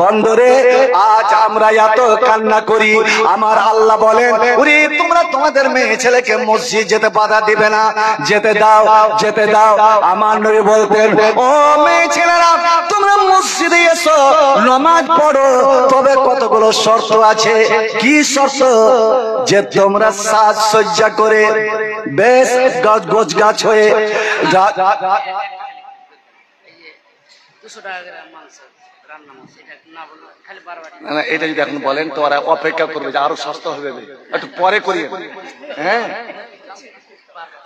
বন্ধুরে আজ আমরা এত কান্না করি, আমার আল্লাহ বলেন ওরে তোমরা তোমাদের মেয়ে ছেলেকে মসজিদ যেতে বাধা দিবে না, যেতে দাও যেতে দাও। আমার নবী বলতেন ও মেয়ে ছেলেরা তোমরা মসজিদে এসো, নামাজ পড়ো, তবে কতগুলো শর্ত আছে। কি শর্ত? যে তোমরা সাজসজ্জা করে বেশ গোছ গাছ হয়ে এটা যদি এখন বলেন তো ওরা অপেক্ষা করবে যে আরো সস্তা হবে, একটু পরে করি। হ্যাঁ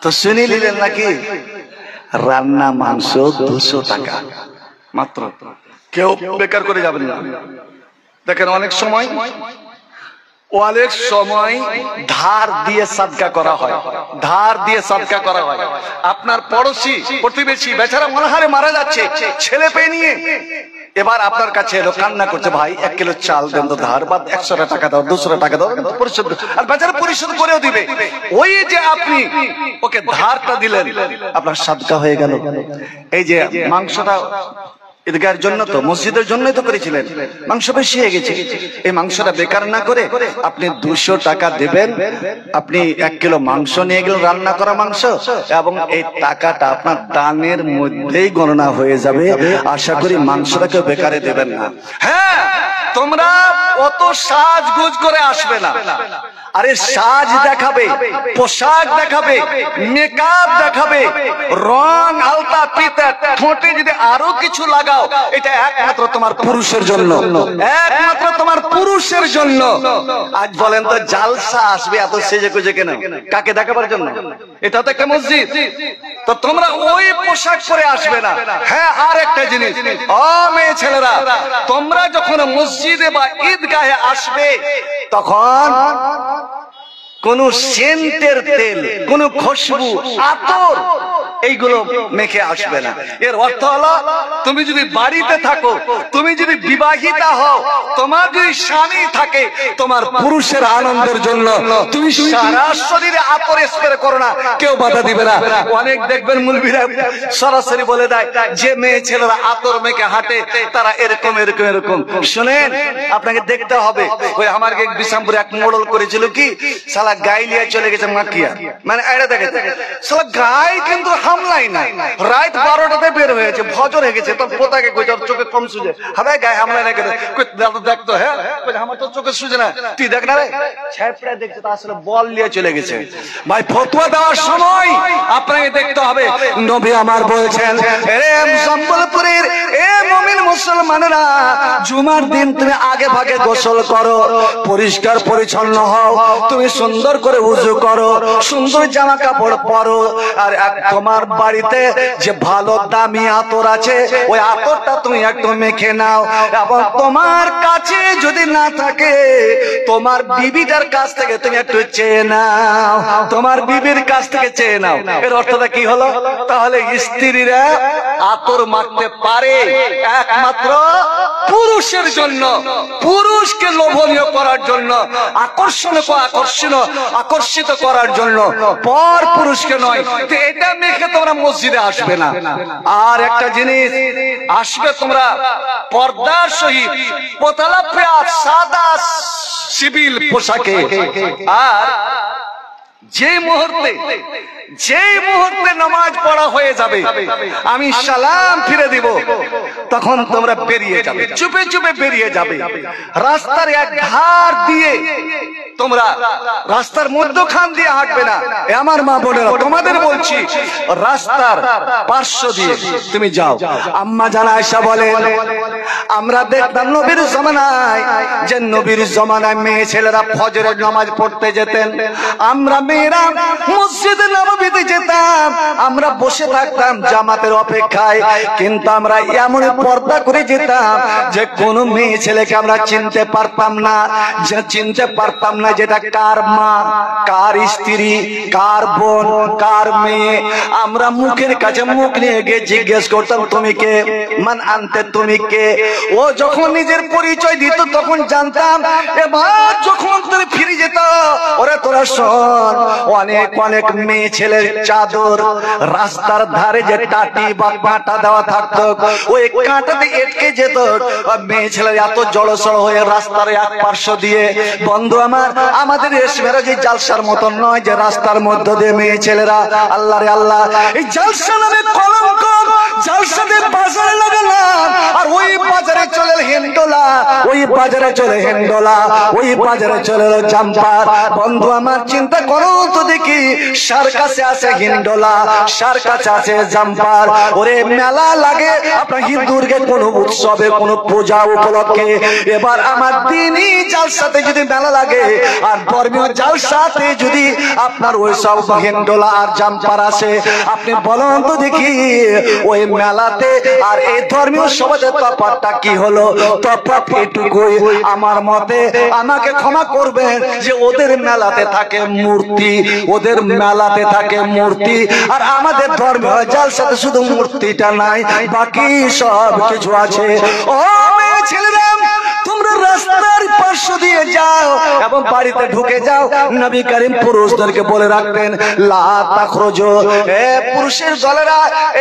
তো শুনি নিলেন নাকি? রান্না মাংস 200 টাকা মাত্র, কেউ বেকার করে যাবেন না। দেখেন অনেক সময় ধার দিয়ে সাদকা করা হয়, ধার দিয়ে সাদকা করা হয়। আপনার পড়োশি প্রতিবেশী বেচারা মহারে মারা যাচ্ছে ছেলে পেয়ে নিয়ে, এবার আপনার কাছে এলো কান্না করছে ভাই 1 কিলো চাল দেন তো ধার, বা 100 টাকা দাও 200 টাকা দাও, পরিশোধ, আর বেচারা পরিশোধ করেও দিবে। ওই যে আপনি ওকে ধারটা দিলেন আপনার সাদকা হয়ে গেল। এই যে মাংসটা ঈদগাহের জন্য তো মসজিদের জন্যই তো করেছিলেন, মাংস বেশি হয়ে গেছে, এই মাংসটা বেকার না করে আপনি 200 টাকা দেবেন, আপনি 1 কিলো মাংস নিয়ে গেলেন, রান্না করা মাংস, এবং এই টাকাটা আপনার দানের মধ্যেই গণনা হয়ে যাবে। আশা করি মাংসটাকে বেকারে দেবেন না। হ্যাঁ তোমরা অত সাজগুজ করে আসবে না, আরে সাজ দেখাবে, পোশাক দেখাবে, মেকআপ দেখাবে, রং আলতা পিতা, ঠোঁটে যদি আরো কিছু লাগাও, এটা একমাত্র তোমার পুরুষের জন্য, একমাত্র তোমার পুরুষের জন্য। আজ বলেন তো জালসা আসবে এত সেজে গুজে কেন? কাকে দেখাবার জন্য? এটা তো একটা মসজিদ, তো তোমরা ওই পোশাক পরে আসবে না। হ্যাঁ আর একটা জিনিস, ও মেয়ে ছেলেরা তোমরা যখন মসজিদে বা ঈদগাহে আসবে তখন কোন সেন্টের তেল, কোন খুশবু, আতর এইগুলো মেখে আসবে না। এর অর্থ হলো তুমি যদি বাড়িতে থাকো, তুমি যদি বিবাহিতা হও, তোমার যদি স্বামী থাকে, তোমার পুরুষের আনন্দের জন্য তুমি সারা শরীরে আতর স্প্রে করো না, কেউ বাধা দিবে না। অনেক দেখবেন মুলবিরা সরাসরি বলে দেয় যে মেয়ে ছেলেরা আতর মেখে হাঁটে তারা এরকম এরকম এরকম। শুনেন আপনাকে দেখতে হবে, ওই আমার বিশামপুরে এক মডেল করেছিল কি সালা গায়ে নিয়ে চলে গেছে মাকিয়া, মানে এটা দেখে সালা গায়ে কিন্তু হামলাই নাই, রাত 12টাতে বের হয়েছে, ভজর হয়ে গেছে, তো পোতাকে কইছে চোখে কম সুজে, হবে গায়ে হামলাই না করে দেখতো। হ্যাঁ আমার তো চোখে সুজে না, তুই দেখ না রে, ছ্যাপড়া দেখছে তো আসলে বল নিয়ে চলে গেছে। ভাই ফতোয়া দেওয়ার সময় আপনাকে দেখতে হবে। নবী আমার বলছেন এ সম্বলপুরের এ মুমিন মুসলমানেরা, জুমার দিন তুমি আগে ভাগে গোসল করো, পরিষ্কার পরিচ্ছন্ন হও, তুমি সুন্দর করে উযু করো, সুন্দর জামা কাপড় পরো, আর তোমার বাড়িতে যে ভালো দামি আতর আছে ওই আতরটা তুমি একটু মেখে নাও, এবং তোমার কাছে যদি না থাকে তোমার বিবিটার কাছ থেকে তুমি একটু চেয়ে নাও, তোমার বিবির কাছ থেকে চেয়ে নাও। এর অর্থটা কি হলো? তাহলে স্ত্রীরা আতর মাখতে পারে একমাত্র পুরুষের জন্য, পুরুষকে লোভনীয় করার জন্য, আকর্ষিত করার জন্য, পর পুরুষকে নয়। তো এটা মেখে তোমরা মসজিদে আসবে না। আর একটা জিনিস, আসবে তোমরা পর্দার সহিত পোতালা পেঁয়াজ সাদা সিভিল পোশাকে, আর যে মুহূর্তে নামাজ পড়া হয়ে যাবে, আমি সালাম ফিরে দিব, তখন তোমরা বেরিয়ে যাবে, চুপে চুপে বেরিয়ে যাবে। রাস্তার এক ধার দিয়ে তোমরা, রাস্তার মধ্যখান দিয়ে হাঁটবে না। আমার মা বোনেরা তোমাদের বলছি, রাস্তার পার্শ্ব দিয়ে তুমি যাও। আম্মা জান আয়েশা বলেন আমরা দেখতাম নবীর জামানায়, যে নবীর জামানায় মেয়ে ছেলেরা ফজরের নামাজ পড়তে যেতেন, আমরা মেয়েরা মসজিদে নববীতে যেতাম, আমরা বসে থাকতাম জামাতের অপেক্ষায়, কিন্তু আমরা এমন পর্দা করে যেতাম যে কোন মেয়ে ছেলেকে আমরা চিনতে পারতাম না, যেটা কার মা, কার স্ত্রী, কার বোন, কার মেয়ে। আমরা মুখের কাছে মুখ নিয়ে গিয়ে জিজ্ঞেস করতাম তুমি কে, মান আনতে, তুমি কে। ও যখন নিজের পরিচয় দিত তখন জানতাম। এবার যখন তুমি ফিরে যেত, ওরা তোরা শোন, অনেক অনেক মেয়ে ছেলে ছেলের চাদর, রাস্তার ধারে যে টাটি বা কাঁটা দেওয়া থাকতো ওই কাঁটাতে এটকে যেত। মেয়ে ছেলে এত জড়সড় হয়ে রাস্তার এক পার্শ্ব দিয়ে, বন্ধু আমার, আমাদের এসবের যে জালসার মতন নয় যে রাস্তার মধ্য দিয়ে মেয়ে ছেলেরা, আল্লাহ রে আল্লাহ, এই জালসা নামে কলঙ্ক, জালসাতে বাজারে লাগালাম, আর ওই বাজারে চলে হিন্দোলা, ওই বাজারে চলে হিন্দোলা, ওই বাজারে চলে জাম্পার। বন্ধু আমার, চিন্তা করো তো দেখি, সার্কাসে আছে হিন্দোলা, সার্কাসে আছে জাম্পার। ওরে মেলা লাগে আপনার হিন্দুরকে কোন উৎসবে, কোন পূজা উপলক্ষে। এবার আমার দিনই জালসাতে যদি মেলা লাগে আর ধর্মীয় জালসাতে যদি আপনার ওই সব হিন্দোলা আর জাম্পার আসে, আপনি বলুন তো দেখি ওই মেলাতে আর এই ধর্মীয় সমাজে তফাৎটা কি হলো? তফাৎ এটুকুই, আমার মতে, আমাকে ক্ষমা করবেন, যে ওদের মেলাতে থাকে মূর্তি, ওদের মেলাতে থাকে মূর্তি, আর আমাদের ধর্মীয় জালসাতে শুধু মূর্তিটা নাই, বাকি সব কিছু আছে। ও মেয়ে ছেলেরা, তোমরা রাস্তার পার্শ্ব দিয়ে যাও এবং বাড়িতে ঢুকে যাও। নবী করিম পুরুষদেরকে বলে রাখতেন, লা তাখরুজু, এ পুরুষের দলেরা,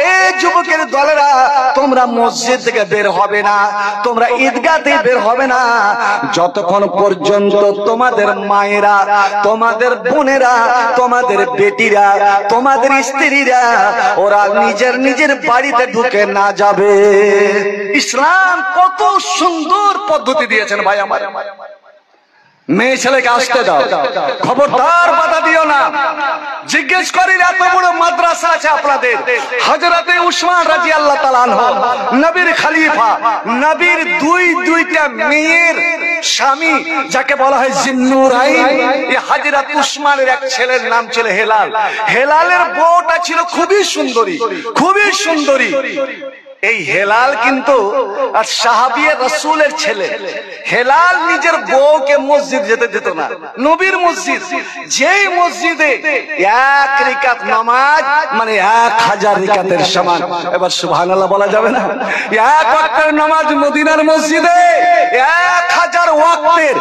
এ যুবকের দলেরা, তোমরা মসজিদ থেকে বের হবে না, তোমরা ঈদগাতে বের হবে না, যতক্ষণ পর্যন্ত তোমাদের মায়েরা, তোমাদের বোনেরা, তোমাদের বেটিরা, তোমাদের স্ত্রীরা ওরা নিজের নিজের বাড়িতে ঢুকে না যাবে। ইসলাম কত সুন্দর পদ্ধতি দিয়েছেন ভাই আমার। মেয়ে ছেলেকে আসতে দাও, খবরদার বাধা দিও না। জিজ্ঞেস করি, এত বড় মাদ্রাসা আছে আপনাদের, হযরতে উসমান রাদিয়াল্লাহু তাআলা আনহু, নবীর খলিফা, নবীর দুইটা মেয়ের স্বামী, যাকে বলা হয় জিন্নুরাইন, এই হযরত উসমানের এক ছেলের নাম ছিল হেলাল। হেলালের বউটা ছিল খুবই সুন্দরী, খুবই সুন্দরী। এই হেলাল কিন্তু সাহাবিয়ে রাসূলের ছেলে। হেলাল নিজের বউকে মসজিদ যেতে দিত না, নবীর মসজিদ, যেই মসজিদে এক রাকাত নামাজ মানে 1000 রাকাতের সমান। এবার সুবহানাল্লাহ বলা যাবে না? এক ওয়াক্তের নামাজ মদিনার মসজিদে 1000 ওয়াক্তের।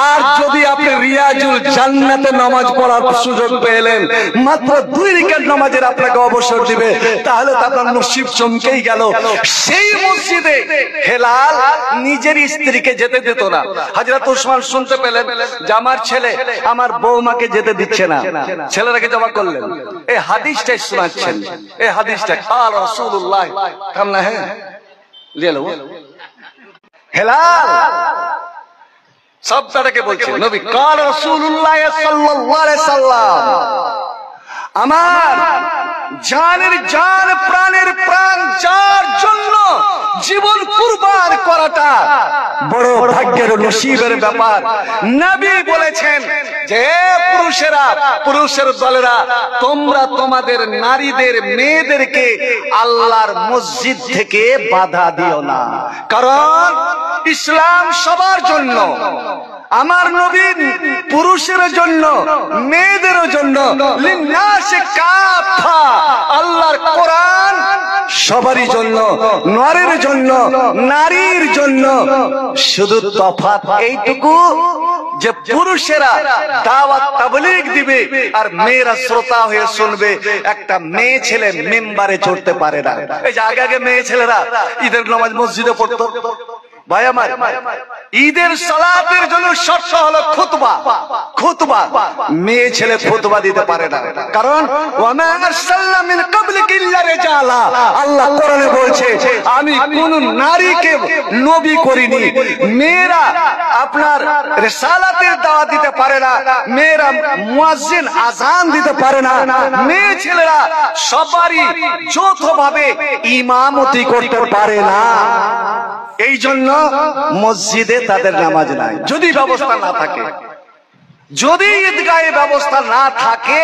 আর যদি আপনি রিয়াজুল জান্নাতে নামাজ পড়ার সুযোগ পেলেন, মাত্র 2 রাকাত নামাজের আপনাকে অবসর দিবে, তাহলে তো আপনার নসিব চমকেই গেল। সেই মসজিদে হেলাল নিজের স্ত্রীকে যেতে দিত না। হযরত উসমান শুনতে পেলেন যে আমার ছেলে আমার বৌমাকে যেতে দিচ্ছে না, ছেলেরাকে জমা করলেন, এই হাদিসটাই শোনাচ্ছেন, এই হাদিসটা কাল রাসূলুল্লাহ কামনা হ্যাঁ লিয়ে লো। হেলাল শব্দটাকে বলছেন নবী, কাল রাসূলুল্লাহ সাল্লাল্লাহু আলাইহি সাল্লাম, আমার জানের জান, প্রাণের প্রাণ, যার জন্য জীবন কুরবান করাটা বড় ভাগ্যের নসিবের ব্যাপার। নবী বলেছেন যে পুরুষেরা, পুরুষের দলেরা, তোমরা তোমাদের নারীদের, মেয়েদেরকে আল্লাহর মসজিদ থেকে বাধা দিও না, কারণ ইসলাম সবার জন্য। আমার নবী পুরুষের জন্য, মেয়েদের জন্য, লিন্নাসে কাফা, আল্লাহর কোরআন সবারই জন্য, নরের জন্য, নারীর জন্য। শুধু তফাৎ এইটুকু যে পুরুষেরা দাওয়াত তাবলীগ দিবে আর মেয়েরা শ্রোতা হয়ে শুনবে। একটা মেয়ে ছেলে মেম্বারে চড়তে পারে না। এই যে আগে আগে মেয়ে ছেলেরা ঈদের নামাজ মসজিদে পড়তো, ভাই আমার, ঈদের সালাতের জন্য শর্ত হলো খুতবা। খুতবা মেয়ে ছেলে খুতবা দিতে পারে না, কারণ ওয়ামা আরসালনা মিন ক্বাবলিকা ইল্লা রিজালা, আল্লাহ কোরআনে বলছে আমি কোন নারীকে নবী করিনি। মেয়েরা আপনার রিসালাতের দাওয়াত দিতে পারে না, মেয়েরা মুয়াজ্জিন আযান দিতে পারে না, মেয়ে ছেলেরা সবারই যৌথভাবে ইমামতি করতে পারে না। এই জন্য মসজিদে তাদের নামাজ নাই, যদি ব্যবস্থা না থাকে। যদি ঈদগাহে ব্যবস্থা না থাকে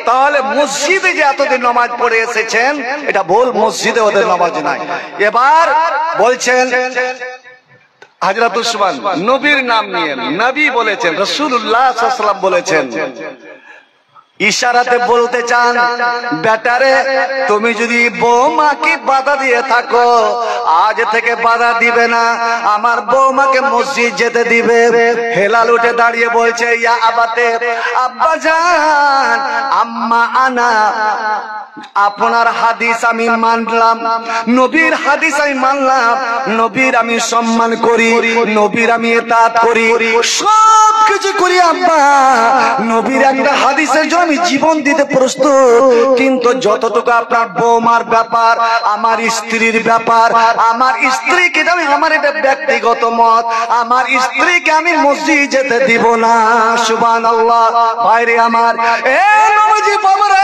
তাহলে মসজিদে যে এতদিন নামাজ পড়ে এসেছেন এটা ভুল, মসজিদে ওদের নামাজ নাই। এবার বলছেন হযরত উসমান নবীর নাম নিয়ে, নবী বলেছেন, রাসূলুল্লাহ সাল্লাল্লাহু আলাইহি ওয়াসাল্লাম বলেছেন, ইশারাতে বলতে চান, বেটারে তুমি যদি বৌমাকে বাধা দিয়ে থাকো, আজ থেকে বাধা দিবে না, আমার বৌমাকে মসজিদ যেতে দিবে। হেলাল উঠে দাঁড়িয়ে বলছে, ইয়া আবাতে, আব্বা জান, আম্মা আনা, আপনার হাদিস আমি মানলাম, নবীর হাদিস আমি মানলাম, নবীর আমি সম্মান করি, নবীর আমি ইতাআত করি, সব কিছু করি আব্বা, নবীর একটা হাদিসের জন্য আমি জীবন দিতে প্রস্তুত, কিন্তু যতটুকু আপনার বৌমার ব্যাপার, আমার স্ত্রীর ব্যাপার, আমার স্ত্রীকে আমি, আমার এটা ব্যক্তিগত মত, আমার স্ত্রীকে আমি মসজিদ যেতে দিব না। সুবহানাল্লাহ। ভাইরে আমার, এ নবীজি বাবারা,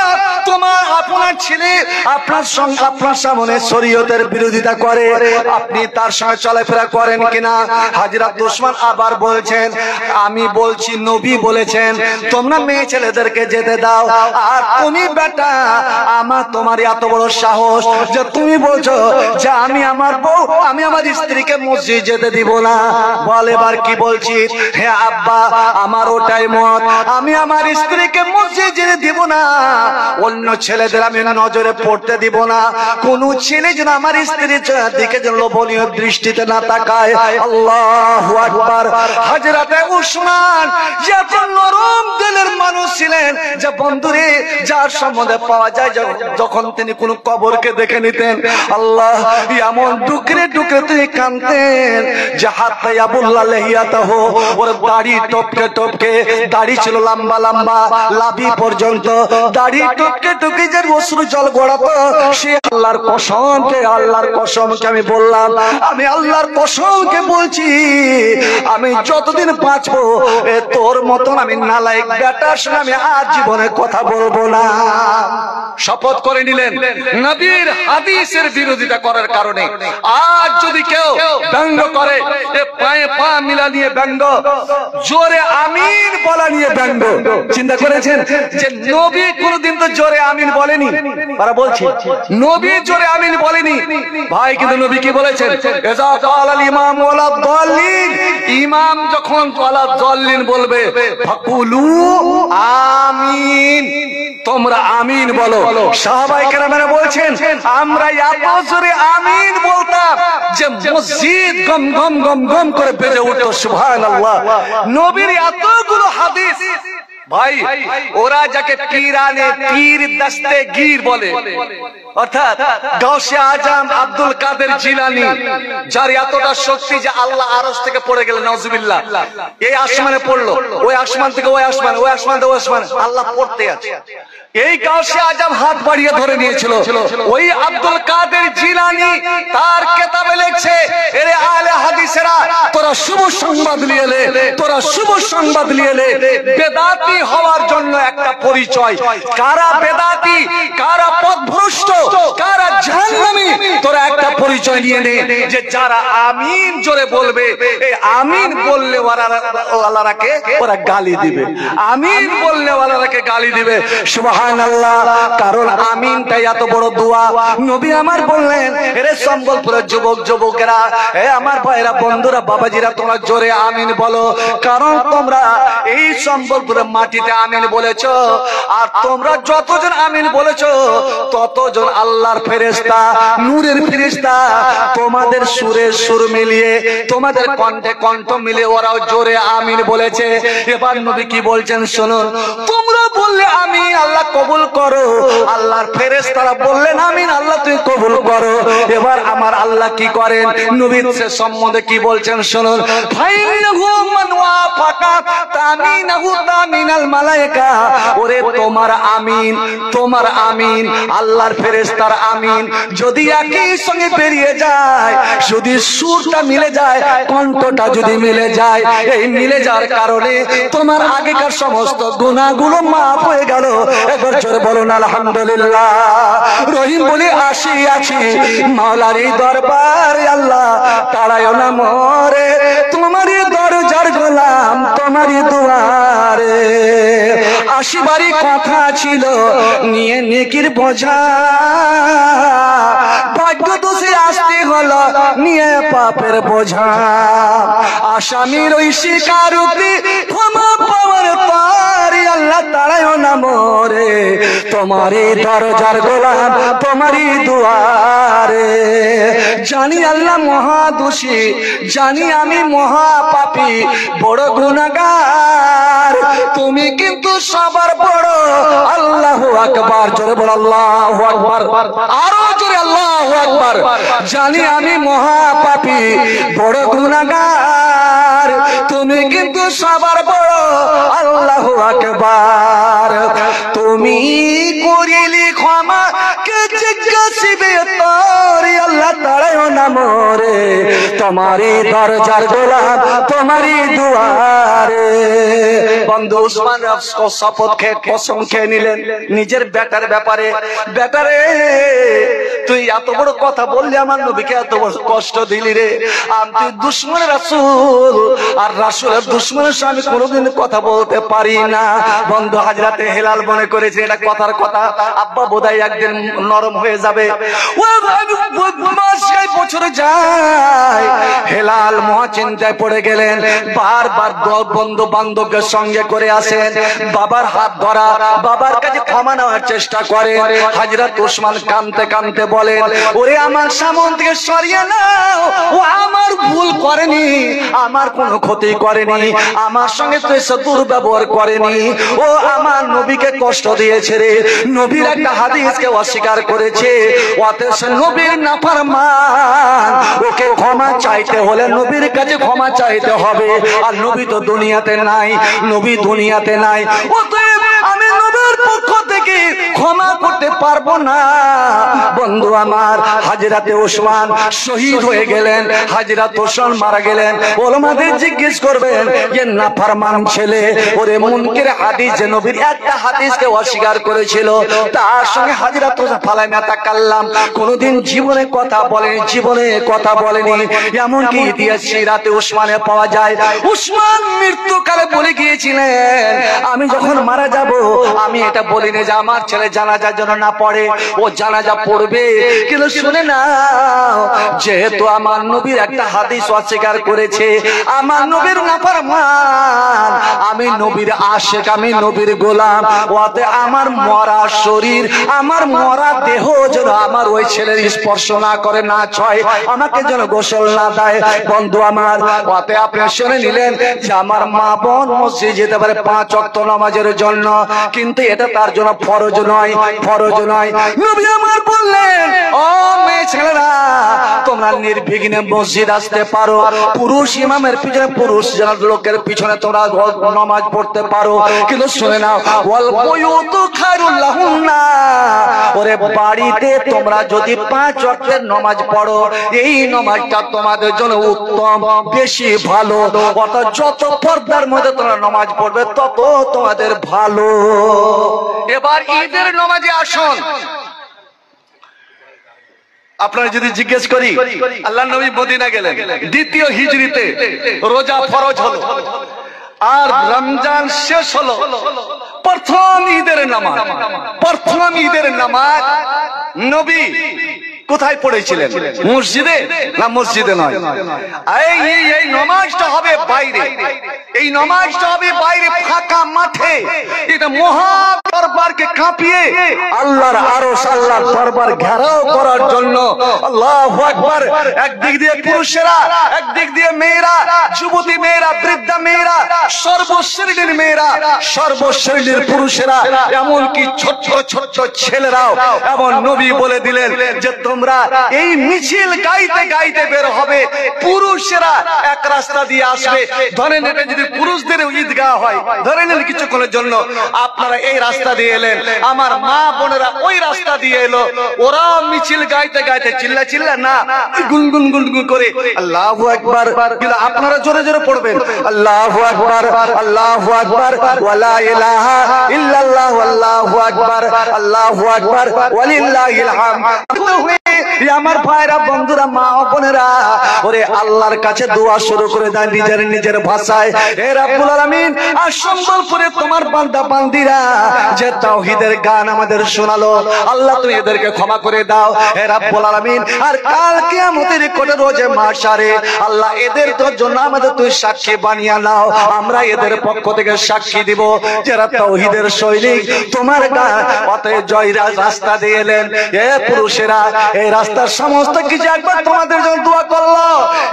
তোমার আপনার ছেলে আপনার সঙ্গে, আপনার সামনে শরীয়তের বিরোধিতা করে, আপনি তার সঙ্গে চলাফেরা করেন কিনা? হযরত ওসমান আবার বলছেন, আমি বলছি নবী বলেছেন তোমরা মেয়ে ছেলেদেরকে যেতে দাও, আর তুমি বেটা আমার, তোমার এত বড় সাহস যে তুমি বলছো যে আমি আমার বউ, আমি আমার স্ত্রীকে মসজিদ যেতে দিব না। বল এবার কি বলছিস? হে আব্বা, আমার ওটাই মত, আমি আমার স্ত্রীকে মসজিদ যেতে দিব না, অন্য ছেলেদের আমি নজরে পড়তে দিব না, কোন ছেলে যেন আমার স্ত্রীর দিকে যেন লোভনীয় দৃষ্টিতে না তাকায়। আল্লাহু আকবার। হযরতে ওসমান এত নরম দিলের মানুষ ছিলেন যে বন্ধুরে, যার সম্বন্ধে পাওয়া যায় যখন তিনি কোন কবরকে দেখে নিতেন, আল্লাহ এমন ডুকরে ডুকরে তিনি কাঁদতেন যে হাত্তা ইয়াবুল্লাহ লাহিয়াতাহু, ওর দাড়ি টপকে টপকে, দাড়ি ছিল লম্বা লম্বা লাভি পর্যন্ত, দাড়ি টপকে টপকে যে অশ্রু জল গড়াতো, সে আল্লাহর কসমকে, আল্লাহর কসমকে আমি বললাম, আমি আল্লাহর কসমকে বলছি, আমি যতদিন বাঁচবো তোর মতন আমি নালায়েক বেটার সঙ্গে আমি আজ জীবনে কথা বলবো না। শপথ করে নিলেন নবীর হাদিসের বিরোধিতা করার কারণে। আজ যদি কেউ ব্যঙ্গ করে, পায়ে পা মিলা নিয়ে ব্যঙ্গ, জোরে আমিন বলা নিয়ে ব্যঙ্গ, চিন্তা করেছেন যে নবী কোনদিন তো জোরে আমিন বলেনি? তারা বলছে নবী জোরে আমিন বলেনি। ভাই কিন্তু নবী কি বলেছেন? ইজা ক্বালাল ইমাম ওয়ালা দাল্লিন, ইমাম যখন ওয়ালা দাল্লিন বলবে, ফাকুলু আমিন, তোমরা আমিন বলো। সাহাবায়ে কেরামেরা বলছেন আমরা এত জোরে আমিন বলতাম যে মসজিদ গম গম গম গম করে বেজে উঠতো। সুবহানাল্লাহ। নবীর এতগুলো হাদিস, ভাই ওরা যাকে পীরানে পীর দস্তেগীর বলে, অর্থাৎ গাউসে আজম আব্দুল কাদের জিলানী, যার এতটা শক্তি যে আল্লাহ আরশ থেকে পড়ে গেলেন, নাউজুবিল্লাহ, এই আসমানে পড়লো, ওই আসমান থেকে ওই আসমান, ওই আসমান থেকে ওই আসমান, আল্লাহ পড়তে আছে। এই গাউসে আজম হাত বাড়িয়ে ধরে নিয়েছিল। ওই আব্দুল কাদের জিলানী তার কিতাবে লিখছে, এরে আলে হাদিসেরা, তোরা শুভ সংবাদ নিয়ে এলে, তোরা শুভ সংবাদ নিয়ে এলে, বেদাতি হওয়ার জন্য একটা পরিচয়, কারা বেদাতি, কারা পথভ্রষ্ট, কারা জাহান্নামী, তোরা একটা পরিচয় নিয়ে নে, যে যারা আমিন জোরে বলবে, এই আমিন বললে ওয়ালারাকে ওরা গালি দিবে, আমিন বললে ওয়ালারাকে গালি দিবে। সুবহানাল্লাহ। কারণ আমিনটাই এত বড় দোয়া। নবী আমার বললেন, এরে সম্বলপুরের যুবক যুবকেরা, এ আমার ভাইরা, বন্ধুরা, বাবাজিরা, তোমরা জোরে আমিন বলো, কারণ তোমরা এই সম্বলপুরের মাটিতে আমিন বলেছো, আর তোমরা যতজন আমিন বলেছো ততজন আল্লাহর ফেরেশতা, নূরের ফেরেশতা, তোমাদের সুরে সুর মিলিয়ে, তোমাদের কণ্ঠে কণ্ঠ মিলিয়ে ওরাও জোরে আমিন বলেছে। এবার নবী কি বলছেন শুনুন, তোমরা বললে আমিন, আল্লাহ কবুল করো, আল্লাহর ফেরেশতারা বললেন আমিন, আল্লাহ তুমি কবুল করো। এবার আমার আল্লাহ কি করেন, নবীর সম্বন্ধে কি বলছেন শুনুন, ফাইনাহু মান ওয়াফাকা তামিনাহু তামিনাল মালায়েকা, ওরে তোমার আমিন, তোমার আমিন, আল্লাহর ফেরেশতার আমিন যদি একই সঙ্গে বেরিয়ে যায়, যদি সুরটা মিলে যায়, কণ্ঠটা যদি মিলে যায়, এই মিলে যাওয়ার কারণে তোমার আগেকার সমস্ত গুনাহগুলো মাফ হয়ে গেল। একবার জোরে বলুন আলহামদুলিল্লাহ। রহিম বলে আসিয়াছি মাওলার দরবার, আল্লাহ তাড়ায়ও না মরে, তোমারই দরজার গোলাম, তোমারই দুয়ারে। আসিবারই কথা ছিল নিয়ে নেকির বোঝা, ভাগ্য দোষে আসতে হলো নিয়ে পাপের বোঝা। আসামির ওই স্বীকারোক্তি ক্ষমা পাওয়ার পর আল্লাহ তাড়ায়ও না নাম রে, তোমারই দরজার গোলাম, তোমারই দুয়ারে। জানি আল্লাহ মহাদোষী, জানি আমি মহাপাপী, বড় গুনাহগার, তুমি কিন্তু সবার বড়। আল্লাহু আকবার, জোরে বল আল্লাহু আকবার, আরো জোরে আল্লাহু আকবার। জানি আমি মহাপাপী, বড় গুনাহগার, তুমি কিন্তু সবার বড়। আল্লাহু আকবার। তুমি করিলি ক্ষমা, কে জিজ্ঞাসিবে তোর? আল্লাহ তাড়ায় না মোরে, তোমারই দরজার গোলাম, তোমারই দুয়ারে। বন্ধু উসমান শপথ খেয়ে কসম খেয়ে নিলেন নিজের বেটার ব্যাপারে, বেটারে তুই এত বড় কথা বললি, আমার নবীকে এত বড় কষ্ট দিলি রে। আমি দুশমন রাসূল, আর রাসূলের দুশমনের সঙ্গে আমি কোনোদিন কথা বলতে পারি না। বন্ধু হাজরাতে হেলাল মনে করেছে এটা কথার কথা, আব্বা বোধহয় একদিন নরম হয়ে যাবে। বছর যায়, হেলাল মহা চিন্তায় পড়ে গেলেন। বারবার বন্ধু বান্ধবকে সঙ্গে করে আসেন, বাবার হাত ধরা, বাবার কাছে ক্ষমা নেওয়ার চেষ্টা করেন। হযরত ওসমান কাঁদতে কাঁদতে বলেন, ওরে আমার সামন থেকে সরিয়ে নাও, ও আমার ভুল করেনি, আমার কোনো ক্ষতি করেনি, আমার সঙ্গে তো এসে দুর্ব্যবহার করেনি, ও আমার নবীকে কষ্ট দিয়েছে রে। নবীর একটা হাদিসকে অস্বীকার করেছে, অথচ নবীর নাফরমান, ওকে ক্ষমা চাইতে হলে নবীর কাছে ক্ষমা চাইতে হবে। আর নবী তো দুনিয়াতে নাই, নবী দুনিয়াতে নাই, অতএব আমি নবীর পক্ষ থেকে ক্ষমা করতে পারবো না। বন্ধু আমার, হযরতে ওসমান শহীদ হয়ে গেলেন, হযরত ওসমান মারা গেলেন। ওলামাদের জিজ্ঞেস করবেন, যে নাফরমান ছেলে, ওরে মুনকির হাদিস, যে নবীর একটা হাদিসকে অস্বীকার করেছিল, তার সঙ্গে হযরত ওসমান ফালাইনা তাকাল্লাম, কোনোদিন জীবনে কথা বলেনি, জীবনে কথা বলেনি। এমনকি ইতিহাস সিরাতে ওসমানে পাওয়া যায়, ওসমান মৃত্যুকালে বলে গিয়েছিলেন, আমি যখন মারা যাব, আমি এটা বলিনি যে আমার ছেলে জানাজার জন্য না পড়ে, ও জানাজা পড়বে। কিন্তু শুনে না, যেহেতু আমার নবীর একটা হাদিস অস্বীকার করেছে, আমার নবীর নাফরমান, আমি নবীর আশিক, আমি নবীর গোলাম, ওতে আমার মরা শরীর, আমার মরা দেহ যেন আমার ওই ছেলের স্পর্শ না করে, না ছয়, আমাকে যেন গোসল না দেয়। বন্ধু আমার, ওতে আপনি শুনে নিলেন যে আমার মা বোন মসজিদে যেতে পারে 5 ওয়াক্ত নামাজের জন্য, কিন্তু এটা তার জন্য ফরজ নয়, ফরজ নয়। নবী আমার বললেন, ও মেয়ে ছেলেরা, তোমরা নির্বিঘ্নে মসজিদ আসতে পারো, পুরুষ ইমামের পিছনে, পুরুষ লোকের পিছনে তোমরা নামাজ পড়তে পারো, কিন্তু শুনে নাও, ওয়াল বুয়ুতু খায়রুল লাহুন্না, ওরে বাড়িতে তোমরা যদি 5 ওয়াক্তের নামাজ পড়ো, এই নামাজটা তোমাদের জন্য উত্তম, বেশি ভালো। অর্থাৎ যত পর্দার মধ্যে তোমরা নামাজ পড়বে, তত তোমাদের ভালো। এবার ঈদের নামাজে আসুন। আপনারা যদি জিজ্ঞেস করি, আল্লাহর নবী মদিনা গেলেন, দ্বিতীয় হিজরিতে রোজা ফরজ হলো, আর রমজান শেষ হলো, প্রথম ঈদের নামাজ, প্রথম ঈদের নামাজ নবী কোথায় পড়েছিলেন? মসজিদে না মসজিদে নয়, এই নামাজটা হবে বাইরে, এই নামাজটা হবে বাইরে, ফাঁকা মাঠে। এটা মহা দরবারকে কাঁপিয়ে আল্লাহর আরশ, আল্লাহর দরবার ঘেরাও করার জন্য। আল্লাহু আকবার। একদিক দিয়ে পুরুষেরা, একদিক দিয়ে মেয়েরা, যুবতী মেয়েরা, বৃদ্ধা মেয়েরা, সর্বশ্রেণীর মেয়েরা, সর্বশ্রেণীর পুরুষেরা, এমনকি ছোট্ট ছোট্ট ছেলেরাও। এমন নবী বলে দিলেন যে তোমরা এই মিছিল গাইতে গাইতে বের হবে, পুরুষেরা এক রাস্তা দিয়ে আসবে। ধরেন এটা যদি পুরুষদের ঈদগাহ হয়, ধরে নেন কিছুক্ষণের জন্য আপনারা এই রাস্তা দিয়ে এলেন, আমার মা বোনেরা ওই রাস্তা দিয়ে এলো, ওরা মিছিল গাইতে গাইতে চিল্লা চিল্লা না, গুনগুন গুনগুন করে আল্লাহু আকবার। কিন্তু আপনারা জোরে জোরে পড়বেন, আল্লাহু আকবার, আল্লাহু আকবার, ওয়ালা ইলাহা ইল্লাল্লাহ, আল্লাহু আকবার, আল্লাহু আকবার, ওয়ালিল্লাহিল হামদ। আমার ভাইরা বন্ধুরা মা ও বোনেরা ওরে আল্লাহর কাছে দোয়া শুরু করে দেয় নিজের ভাষায়। হে রব্বুল আলামিন আর সম্বলপুরে তোমার বান্দা বান্দিরা যে তাওহীদের গান আমাদের শোনালো আল্লাহ তুমি এদেরকে ক্ষমা করে দাও হে রব্বুল আলামিন। আর কাল কিয়ামতের কোটে রোজে মাশারে আল্লাহ এদের জন্য আমাদের তুই সাক্ষী বানিয়ে নাও। আমরা এদের পক্ষ থেকে সাক্ষী দিব যারা তাওহীদের সৈনিক তোমার পথে জয়রা রাস্তা দিয়ে এলেন। এ পুরুষেরা এই রাস্তার সমস্ত কিছু একবার তোমাদের জন্য দোয়া করলো,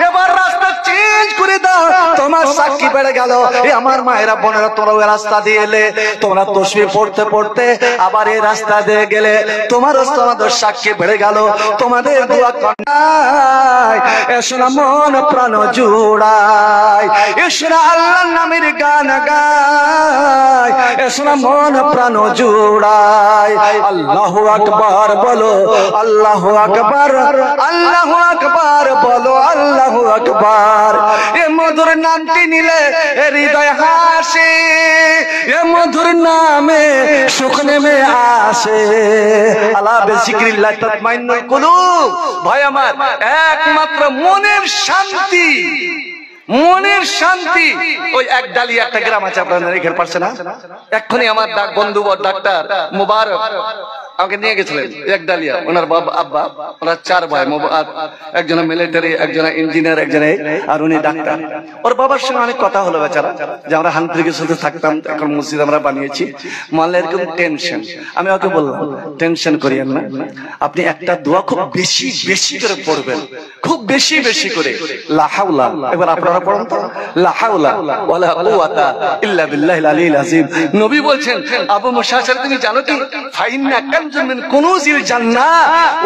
এবার রাস্তা চেঞ্জ করে দাও, তোমার সাক্ষী বেড়ে গেল। এ আমার মায়েরা বোনেরা তোমরা ওই রাস্তা দিয়ে এলে, তোমরা তসবিহ পড়তে পড়তে আবার এই রাস্তা দিয়ে গেলে, তোমারও তোমাদের সাক্ষী বেড়ে গেল, তোমাদের দোয়া করায় এসো না মন প্রাণ জুড়ায়, এসো না আল্লাহর নামের গান গায়, এসো না মন প্রাণ জুড়ায়। আল্লাহু আকবার বলো, আল্লাহু আকবার, আল্লাহু আকবার বলো, আল্লাহু আকবার। এ মধুর নামটি নিলে হৃদয় হাসে, এ মধুর নামে সুখ নেমে আসে। আলা বিযিকরিল্লাহ তাতমাইন্নুল কুলুব। ভাই আমার একমাত্র মনের শান্তি, মনের শান্তি ওই এক ডালি একটা গ্রাম আছে আপনাদের এখানে পারছে না, এক্ষুনি আমার বন্ধু ডাক্তার মুবারক আমাকে নিয়ে গেছিলেন এক ডালিয়া। ওনার বাবা আব্বা, ওনার 4 ভাই, একজন মিলিটারি, একজন ইঞ্জিনিয়ার, একজন আর উনি ডাক্তার। ওর বাবার সঙ্গে অনেক কথা হলো বেচারা, যে আমরা হান্ত্রিকে শুধু থাকতাম, এখন মসজিদ আমরা বানিয়েছি, মানলে এরকম টেনশন। আমি ওকে বললাম টেনশন করিয়েন না, আপনি একটা দোয়া খুব বেশি বেশি করে পড়বেন, খুব বেশি বেশি করে। লা হাওলা, এবার আপনারা পড়ুন তো, লা হাওলা ওয়ালা কুওয়াতা ইল্লা বিল্লাহিল আলিয়্যিল আযীম। নবী বলছেন আবু মুসা আশআরী তুমি জানো কি ফাইন্না কুনুজিল জান্নাহ,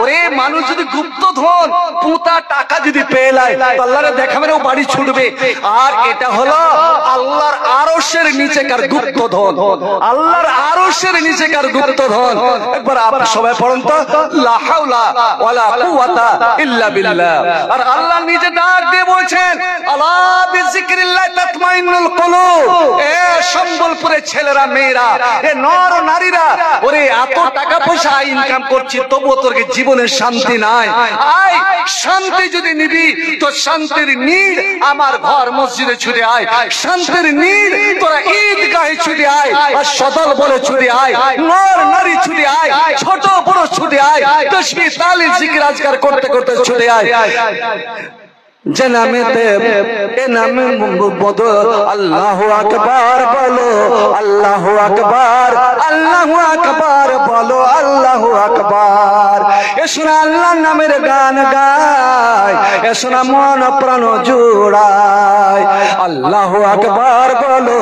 ওরে মানুষ যদি গুপ্ত ধন পুঁতা টাকা যদি পেয়ে যায় আল্লাহরে দেখাবেও বাড়ি ছুটবে। আর এটা হলো আল্লাহর আরশের নিচেকার গুপ্ত ধন, আল্লাহর আরশের নিচেকার গুপ্ত ধন। একবার আপনারা সবাই পড়ুন তো, লা হাওলা ওয়ালা কুওয়াতা ইল্লা বিল্লাহ। আর আল্লাহ নিজে ডাক দিয়ে বলছেন আলা বিযিকরিল্লাহ তাতমাইন্নুল কুলুব। এ সম্বলপুরে ছেলেরা মেয়েরা, এ নর নারীরা, ওরে এত টাকা পয়সা ইনকাম করছি তবুও তোর জীবনের শান্তি নাই। আয় শান্তি যদি নিবি তো শান্তির নীড় আমার ঘর মসজিদে ছুটে আয়, শান্তির নীড় তোরা ঈদগাহে ছুটে আয়, আর সদল বলে ছুটে আয়, নর নারী ছুটে আয়, ছোট বড় ছুটে আয়, তাসবিহ তাহলিল জিকির আজকার করতে করতে ছুটে আয়। জনামেতে এ নামে বদল আল্লাহু আকবার বলো, আল্লাহু আকবার, আল্লাহু আকবার বলো, আল্লাহু আকবার। এসো না আল্লাহর নামের গান গায়, এসো না মন প্রাণ জুড়ায়। আল্লাহু আকবার বলো,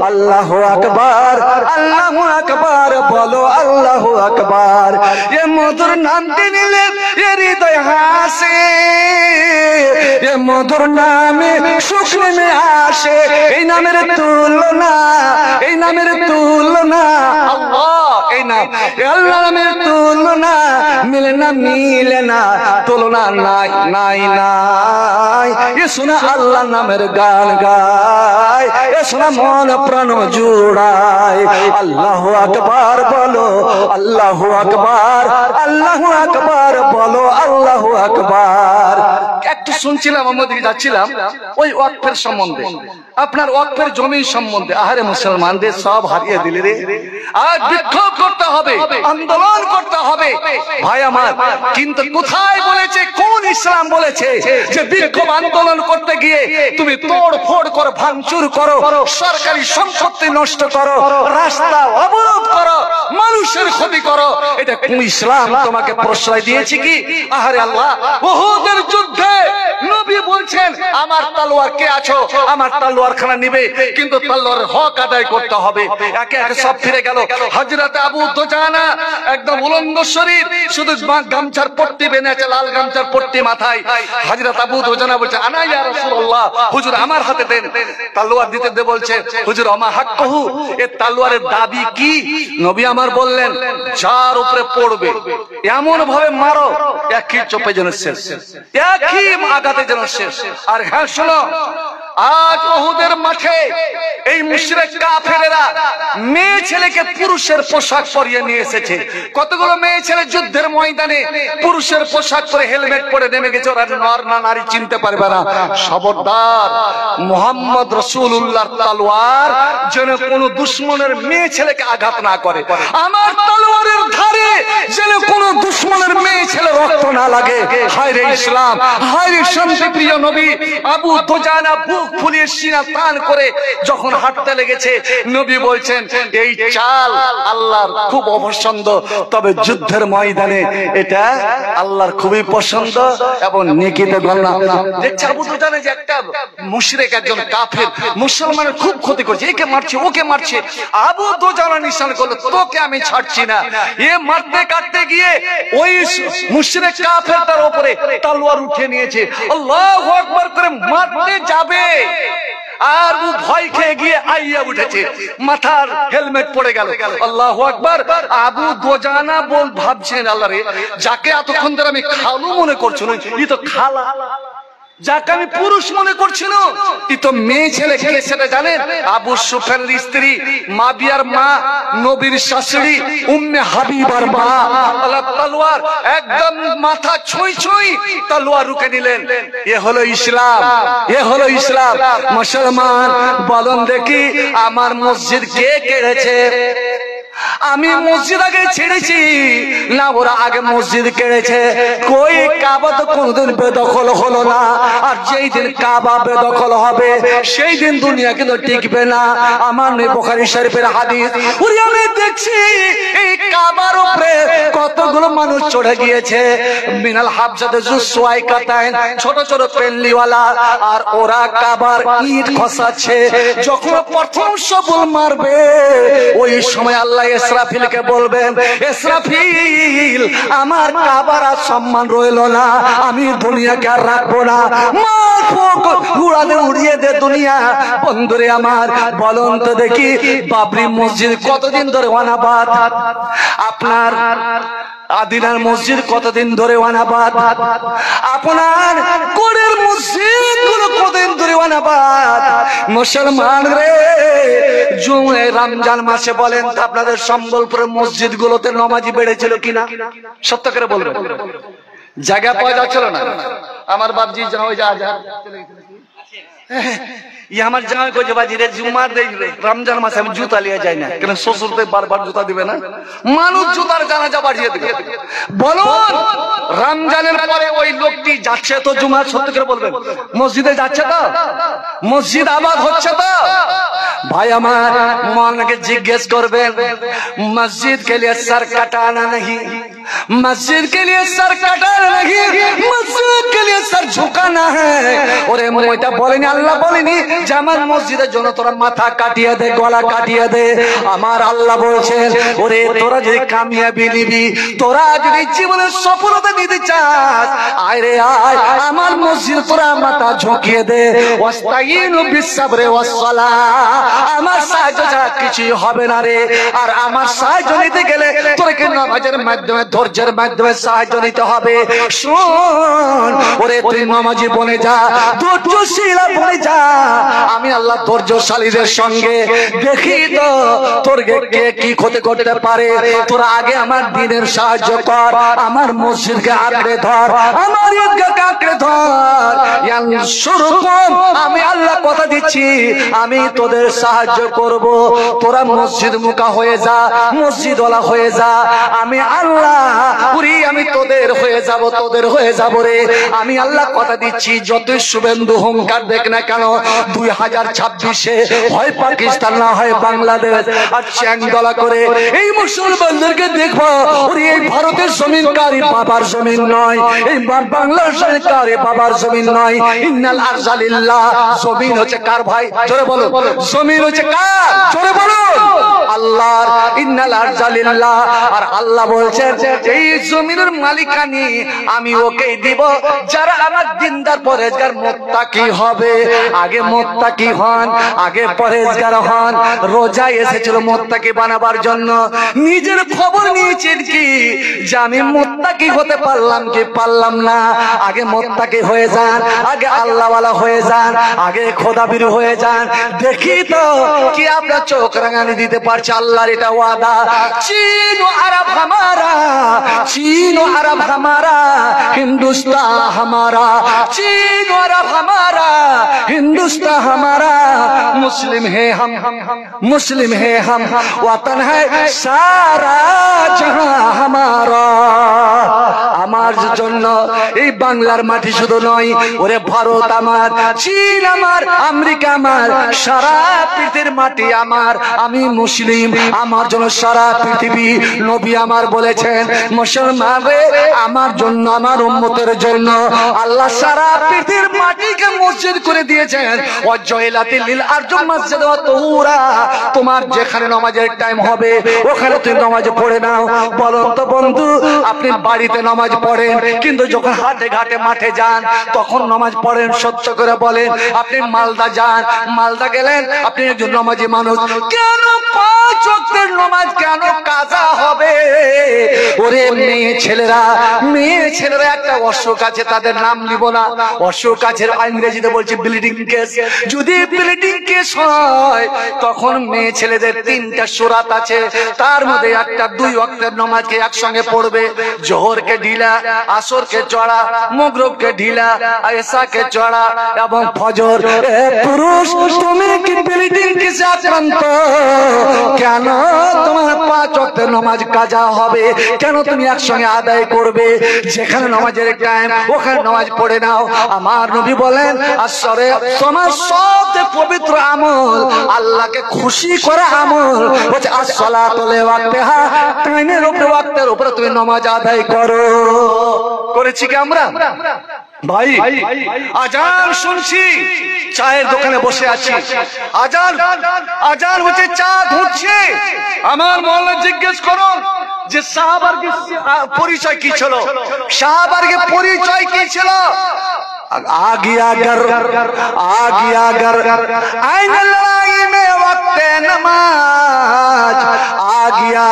আল্লাহু আকবার, আল্লাহু আকবার বলো, আল্লাহু আকবার। এ মধুর নামটি নিলে হৃদয় হাসে, এ মধুর নামে সুখ নেমে আসে। এই নামের তুলনা, এই নামের তুলনা আল্লাহ, এই নাম আল্লাহ নামের তুলনা মিলে না, মিলে না, তুলনা নাই নাই নাই। এ শোনা আল্লাহ নামের গান গায়, এ শোনা মন প্রাণ জুড়ায়। আল্লাহু আকবার বলো, আল্লাহু আকবার, আল্লাহু আকবার বলো, আল্লাহু আকবার। একটু শুনছিলাম, আমাদের যাচ্ছিলাম ওই ওয়াকফের সম্বন্ধে, আপনার ওয়াকফের জমি সম্বন্ধে। আহারে মুসলমানদের সব হারিয়ে দিলে রে, আর বিক্ষোভ করতে হবে, আন্দোলন করতে হবে ভাই আমার। কিন্তু কোথায় বলেছে, কোন ইসলাম বলেছে যে বিক্ষোভ আন্দোলন করতে গিয়ে তুমি তোড় ফোড় করো, ভাঙচুর করো, সরকারি সম্পত্তি নষ্ট করো, রাস্তা অবরোধ করো, মানুষের ক্ষতি করো? এটা কোন ইসলাম তোমাকে প্রশ্রয় দিয়েছে কি? আহারে আল্লাহ, উহুদের যুদ্ধে নবী বলছেন আমার তলোয়ার কে আছো, আমার তলোয়ার খানা নিবে, কিন্তু তলোয়ারের হক আদায় করতে হবে। একে একে সব ফিরে গেল। হযরত আবু দুজানা একদম উলঙ্গ শরীর, শুধু গামছার পট্টি বেঁধে আছে, লাল গামছার পট্টি মাথায়। হযরত আবু দুজানা বলছে আনা ইয়া রাসূলুল্লাহ, হুজুর আমার হাতে দেন। তলোয়ার দিতে দে বলছে, হুজুর আমা হাক্কুহু, এই তলোয়ারের দাবি কি? নবী আমার বললেন যার উপরে পড়বে এমন ভাবে মারো একই চোপে যেন শেষ, একই আঘাতে যেন শেষ। আর হ্যাঁ শোনো, আজ উহুদের মাঠে এই মুশরিক কাফেরেরা মেয়ে ছেলেকে পুরুষের পোশাক পরিয়ে নিয়ে এসেছে। কতগুলো মেয়ে ছেলে যুদ্ধের ময়দানে পুরুষের পোশাক পরে হেলমেট পরে নেমে গেছে, ওরা নর না নারী চিনতে পারবে না। খবরদার, মুহাম্মদ রাসূলুল্লাহর তলোয়ার যেন কোনো দুশমনের মেয়ে ছেলেকে আঘাত না করে। আমার তলোয়ারের ধারে যেন কোনো দুশমনের মেয়ে ছেলে রক্ত না লাগে। হায় রে ইসলাম, হায় রে শান্তি প্রিয় নবী। আবু দুজানা বুক ফুলিয়ে সিনা টান করে যখন হাঁটতে লেগেছে, নবী বলছেন এই চাল আল্লাহর খুব অপছন্দ, তবে যুদ্ধের ময়দানে এটা আল্লাহর খুবই পছন্দ এবং নেকিতে গণনা। দেখছে আবু দুজানা যে একটা মুশরিক, একজন কাফের মুসলমানের খুব ক্ষতি করছে, একে মারছে ওকে মারছে। আবু দুজানা নিশান করলো, তোকে আমি ছাড়ছি না। এ মারতে কাটতে গিয়ে ওই মুশরিক কাফের তার উপরে তলোয়ার উঠে নিয়েছে, আল্লাহু আকবার করে মারতে যাবে, আর ও ভয় খেয়ে গিয়ে আইয়া উঠেছে, মাথার হেলমেট পড়ে গেল। আল্লাহু আকবার। আবু দুজানা ভাবছেন, আল্লাহ রে, যাকে এতক্ষণ ধরে আমি খালু মনে করছি না, ই তো খালা, যাকে আমি পুরুষ মনে করছি না, ই তো মেয়ে ছেলে। কে সেটা জানেন? আবু সুফিয়ানের স্ত্রী, মাবিয়ার মা, নবীর শাশুড়ি, উম্মে হাবিবার মা। আল্লাহ তলোয়ার একদম মাথা ছুঁই ছুঁই তলোয়ার রুকে নিলেন। এ হলো ইসলাম, এ হলো ইসলাম। মুসলমান বলুন দেখি, আমার মসজিদ কে কেড়েছে? আমি মসজিদ আগে ছেড়েছি না ওরা আগে মসজিদ কেড়েছে? কই কাবা তো কোনদিন বেদখল হলো না, আর যেই দিন কাবা বেদখল হবে সেই দিন দুনিয়া কিন্তু টিকবে না। আমার বুখারী শরীফের হাদিস। ওরে আমি দেখছি এই কাবার উপরে কতগুলো মানুষ চড়ে গিয়েছে, মিনাল হাফজাতে জুসওয়াই কাতাইন, ছোট ছোট পেনলিওয়ালা, আর ওরা কাবার ইট খসাচ্ছে। যখন প্রথম সবল মারবে ওই সময় আল্লাহ ইসরাফিলকে বলবেন, ইসরাফিল আমার কাবার আর সম্মান রইল না, আমি দুনিয়াকে আর রাখবো না, উড়ালে উড়িয়ে দে দুনিয়া। বন্ধুরে আমার, বলুন তো দেখি, বাবরি মসজিদ কতদিন ধরে ওয়ানাবাদ? আপনার আদিনার মসজিদ কতদিন ধরে ওয়ানাবাদ? আপনার কোরের মসজিদ গুলো কতদিন ধরে ওয়ানাবাদ? মুসলমান রে, জুমে রমজান মাসে বলেন তো আপনাদের সম্বলপুরের মসজিদ গুলোতে নামাজি বেড়েছিল কিনা? সত্য করে বলবেন। জায়গা পাওয়া যাচ্ছিল না। আমার বাপজি যাও যা যা আমার জামাই কইছে, বাজি রে জুমার রমজান মাসে আমি জুতা লিয়ে যাই না, কেন শ্বশুরতে বারবার জুতা দিবে না, মানুষ জুতার জানাজা বাড়িয়ে দিবে। বলুন, রমজানের পরে ওই লোকটি যাচ্ছে তো জুমা? সত্য করে বলবেন, মসজিদে যাচ্ছে তো? মসজিদ আবাদ হচ্ছে তো? ভাই আমার, মনকে জিজ্ঞেস করবেন, মসজিদ কে লিয়ে সর কাটানা नहीं, मस्जिद के लिए सर कटाना नहीं, मस्जिद के लिए सर झुकाना है। ওরে মইটা বলেনি, আল্লাহ বলেনি যে আমার মসজিদের জন্য তোরা মাথা কাটিয়ে দে, গলা কাটিয়ে দে। আমার আল্লাহ বলছেন, ওরে তোরা যদি কামিয়াবি নিবি, তোরা যদি জীবনের সফলতা নিতে চাস, আয় রে আয়, আমার মসজিদ তোরা মাথা ঝুঁকিয়ে দে। ওয়াস্তাইনু বিসসাবরি ওয়াসসালাহ, আমার সাহায্য ছাড়া কিছুই হবে না রে। আর আমার সাহায্য নিতে গেলে তোকে নামাজের মাধ্যমে, ধৈর্যের মাধ্যমে সাহায্য নিতে হবে। শুন, ওরে তুই নামাজি বনে যা, ধৈর্যশীলা বনে যা। আমি আল্লাহ ধৈর্যশালীদের সঙ্গে দেখি তো তোর কে কি ক্ষতি করতে পারে। তোরা আগে আমার দ্বীনের সাহায্য কর, আমার মসজিদকে আঁকড়ে ধর, আমার ঈদগাহকে আঁকড়ে ধর। ইয়ানসুরকুম, আমি আল্লাহ কথা দিচ্ছি, আমি তোদের সাহায্য করব। তোরা মসজিদ মুখা হয়ে যা, মসজিদওয়ালা হয়ে যা। আমি আল্লাহ পুরি, আমি তোদের হয়ে যাব, তোদের হয়ে যাব রে। আমি আল্লাহ কথা দিচ্ছি, যতই শুভেন্দু হুঙ্কার দেখ না কেন, 2026-এ হয় পাকিস্তান না হয় বাংলাদেশ, আর চ্যাংদলা করে এই মুসলমানদেরকে দেখবো, ওরে এই ভারতের জমিন কারি বাবার জমিন নয়, এই বাংলার জমিন কারি বাবার জমিন নয়। ইন্নাল আরজা লিল্লাহ, জমিন হচ্ছে কার ভাই? জোরে বলো, জমিন হচ্ছে কার? জোরে বলো। আল্লাহর, ইন্নাল আরজা লিল্লাহ। আর আল্লাহ বলছেন এই জমিনের মালিকানি আমি ওকেই দিব যারা আমার দিনদার পরেজগার মুত্তাকি হবে। আগে মুত্তাকি হন, আগে পরেজগার হন। রোজা এসেছিল মুত্তাকি বানাবার জন্য, নিজের খবর নিয়েছেন কি যে আমি মুত্তাকি হতে পারলাম কি পারলাম না। আগে মুত্তাকি হয়ে যান, আগে আল্লাহওয়ালা হয়ে যান, আগে খোদাবীর হয়ে যান। দেখি তো কি আপনার চোখ রাঙানি দিতে পারছে আল্লাহর এটা ওয়াদা। চীন ও আরব হামারা, चीन और अरब हमारा, हिंदुस्तान हमारा। चीन और अरब हमारा, हिंदुस्तान हमारा। मुस्लिम है हम, मुस्लिम है हम, वतन है सारा जहां हमारा। আমার জন্য এই বাংলার মাটি শুধু নয়, ওরে ভারত আমার, চীন আমার, আমেরিকা আমার, সারা পৃথিবীর মাটি আমার। আমি মুসলিম, আমার জন্য সারা পৃথিবী। নবী আমার বলেছেন মুসলমান রে আমার জন্য, আমার উম্মতের জন্য আল্লাহ সারা পৃথিবীর মাটিকে মসজিদ করে দিয়েছেন। ওয়াজয়লাতিল লিল আরজু মসজিদ ওয়া তুহুরা। তোমার যেখানে নামাজের টাইম হবে ওখানে তুমি নামাজ পড়ে নাও। বলুন তো বন্ধু, আপনি বাড়িতে নামাজ পড়েন কিন্তু যখন হাটে ঘাটে মাঠে যান তখন নামাজ পড়েন? সত্য করে বলেন। আপনি মালদা যান, মালদা গেলেন, আপনি একজন নামাজি মানুষ, কেন 5 ওয়াক্তের নামাজ কেন কাজা হবে? ওরে মেয়ে ছেলেরা, মেয়ে ছেলেরা একটা অসুখ আছে, তাদের নাম নিব না। অসুখ আছে ইংরেজিতে বলছি ব্লিডিং কেস। যদি ব্লিডিং কেস হয় তখন মেয়ে ছেলেদের 3টা সুরাত আছে, তার মধ্যে একটা 2 ওয়াক্তের নামাজকে একসঙ্গে পড়বে। জোহরকে ঢিলা, আসরকে চড়া, মাগরিবকে ঢিলা, এশাকে চড়া এবং ফজর। পুরুষ তুমি কি ব্লিডিং কেসে আক্রান্ত? কেন তোমার 5 ওয়াক্তের নামাজ কাজা হবে? কেন তুমি একসঙ্গে আদায় করবে? যেখানে নামাজের টাইম ওখানে নামাজ পড়ে নাও। আমার নবী বলেন আসরে তোমার সবচেয়ে পবিত্র আমল, আল্লাহকে খুশি করা আমল হচ্ছে আসসালাতু লিওয়াক্তিহা। টাইমের উপরে, ওয়াক্তের উপরে তুমি নামাজ আদায় করো। করেছি কি আমরা? ভাই আজান শুনছি, চায়ের দোকানে বসে আছি, আজান আজান হচ্ছে, চা ঘুরছে। আমার মহল্লা জিজ্ঞেস করো যে সাহাবার পরিচয় কি ছিল, সাহাবার পরিচয় কি ছিল? आ गया घर आईने लड़ाई में वक्त नमाज। आ गया